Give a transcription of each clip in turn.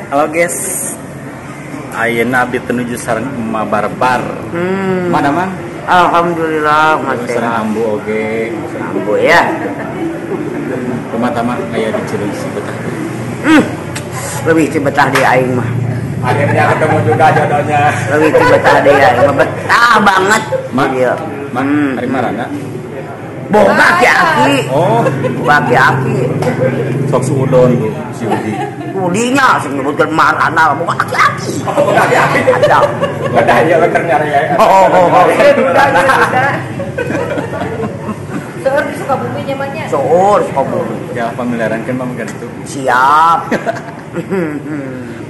Halo guys, ayeuna abdi menuju sareng Emak Barbar. Mana mang? Alhamdulillah masih sareng ambu oge. ambu ya. Pertama aya di Cileungsi betah. Lebih Cibetah di aing mah. Akhirnya ketemu juga jodohnya. Lebih Cibetah di aing mah betah banget. Mak, Iya. hari marana. Boga aki-aki. Oh, Aki-aki. sok suudon tuh si Udi. Udinya sebutkan marana boga aki-aki. Oh, aki-aki. Ada. Ada ya beker nyari ya. Oh. Seur di Sukabumi nyamannya. Soor Sukabumi. Ya pemeliharaan kan mah gitu. Siap.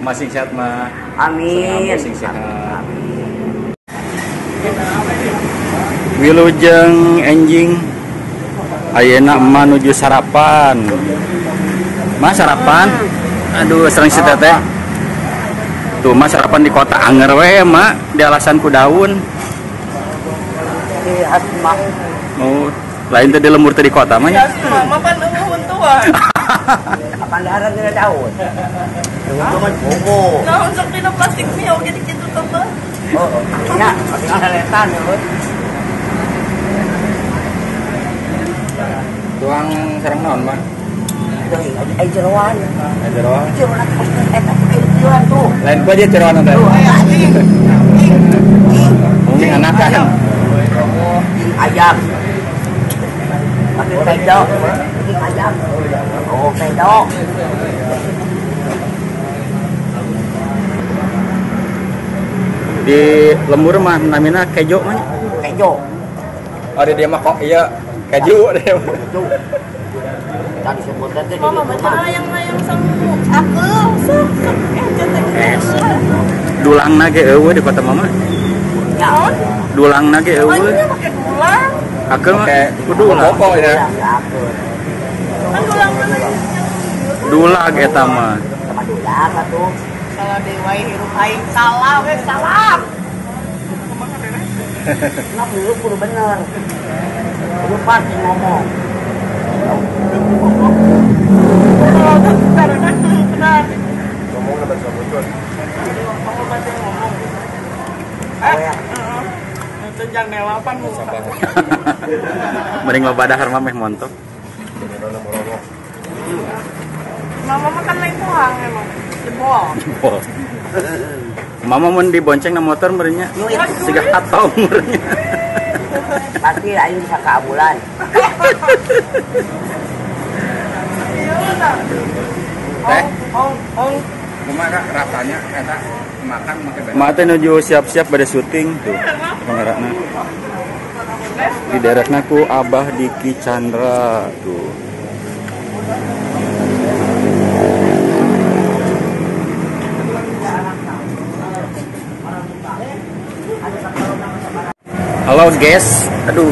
Masih sehat mah. Amin. Masih sehat. Wilujeng enjing. Ayeuna emak nuju sarapan. Mas sarapan? Aduh, sering si teteh. Tuh mas sarapan di kota anger we mak, di alasan ku daun. Di asma. Oh, lain teh di lembur teh di kota mah nya. Mama pan eueuh tua. Apa daharan dina daun? Daun mah bobo. Naon sok dina plastik mie oge di kitu teh. Oh, nya, tinggal letan ya, Bud. Tuang sareng naon mah? Ai jeroan. Jeroan. Jeroan eta jeroan tuh. Lain ku aja jeroan teh. Tuh, Mungkin anakan. ayam. Pakai pedok. Pakai ayam. Oh, pedok. Di lembur mah namina kejo mah. Kejo. Oh, di dia mah kok iya keju dia. Kejo. Tadi sebutan teh Mama macam layang-layang sama akel sok Es. Dulangna ge eueuh di kota mama. Naon? Dulangna ge eueuh. Ayeuna make dulang. Akeun mah kudu ulah. ya. Kan dulang mana? Dulag eta mah. Sama dulang atuh. Salah dewa hirup aing salah we salam. Nah, dulu kudu bener. Kudu pas ngomong. Jangan nelapan muka. Mending loba dahar mah meh montok. Mama makan lain tuang emang. Jebol. Jebol. Mama mun dibonceng na motor meureunnya. Siga hatau meureunnya. Pasti aing bisa ke ambulan. Teh, Oh. kumaha rasanya eta makan make bener. Mak teh nuju siap-siap bade syuting tuh. Pangarana. Di daerahna ku Abah Diki Chandra tuh. Halo guys, aduh,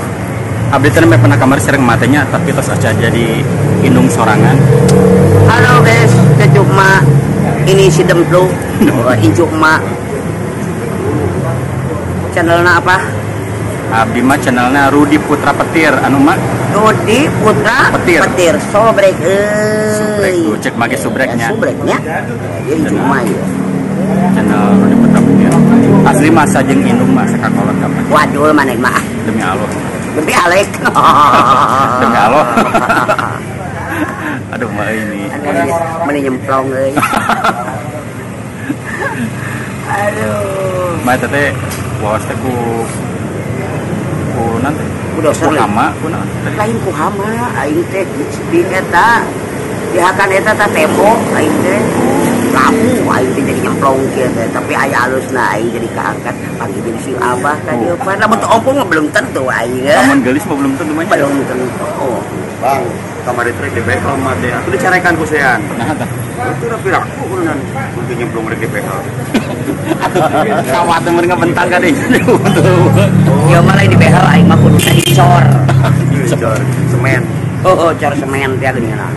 abdi teh mah pernah kamar sering matanya tapi tos aja jadi indung sorangan. Halo guys, Injuk Ma. Ini si Demplu. Injuk Ma. Channelnya apa? Abdi mah channelnya Rudi Putra Petir, anu mah Rudi Putra Petir. Sobrek subrek tuh, cek make subreknya. Subreknya. Jadi Injuk Ma ya. Channel Rudi Putra Petir. Asli mah sajeng indung mah sakakolot kapan. Waduh, mana mah? Demi Allah. Demi Alek. Demi Allah. Aduh mah ini. Mana nyemplong euy. Aduh. Mah teh waos teh ku nanti Udah sering. hama ku naon teh. Lain ku hama, aing teh di eta dihakan eta teh tembok aing teh lamu aing teh jadi nyemplong kieu teh tapi aya alusna aing jadi kaangkat panggil jadi si Abah ka dieu pan lamun teu ompong mah belum tentu aing Lamun geulis mah belum tentu mah. belum tentu. Bang, kamar itu di BH mah deh. Aku dicarekan ku sean. Nah tah. Itu udah piraku kunaon. Untuk nyemplung di BH. Kawat meureun ngabentang ka deui. Ieu mah lain di behel aing mah kudu dicor. Dicor semen. Oh, cor semen teh geuningan.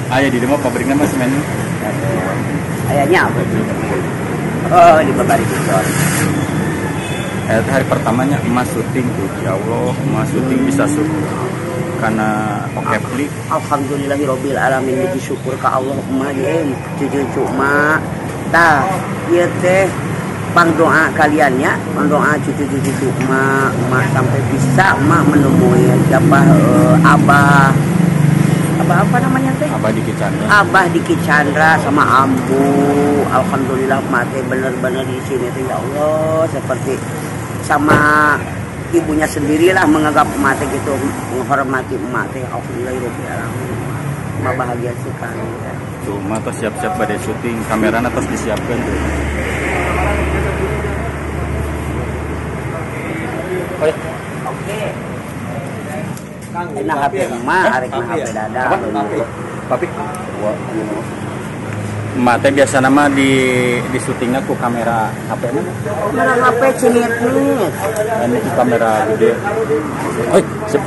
Aya di dieu mah pabrikna mah semen. Ayanya apa? Oh, di babari dicor. Hari pertamanya emas syuting tuh, ya Allah, emas syuting bisa syuting. karena oke pli. Alhamdulillahirabbil alamin, muji syukur ka Allah emak ye cucu mak. Tah ieu teh pangdoa kalian ya, pangdoa cucu-cucu emak sampai bisa emak menemui siapa abah apa namanya teh? Abah Diki Chandra. Abah Diki Chandra sama Ambu. Alhamdulillah mate bener-bener di sini tuh ya Allah, seperti sama ibunya sendirilah menganggap mate gitu, menghormati mate. Alhamdulillah ya, bahagia sekali. Tuh mah tos siap-siap pada syuting, kamera atas disiapkan tuh. Oke. Enak HP emak, arek na HP dada. Papi. Mate biasa nama di syutingnya ku kamera HP nya. Kamera HP cenit nih. Dan itu kamera gede. Oi, sip.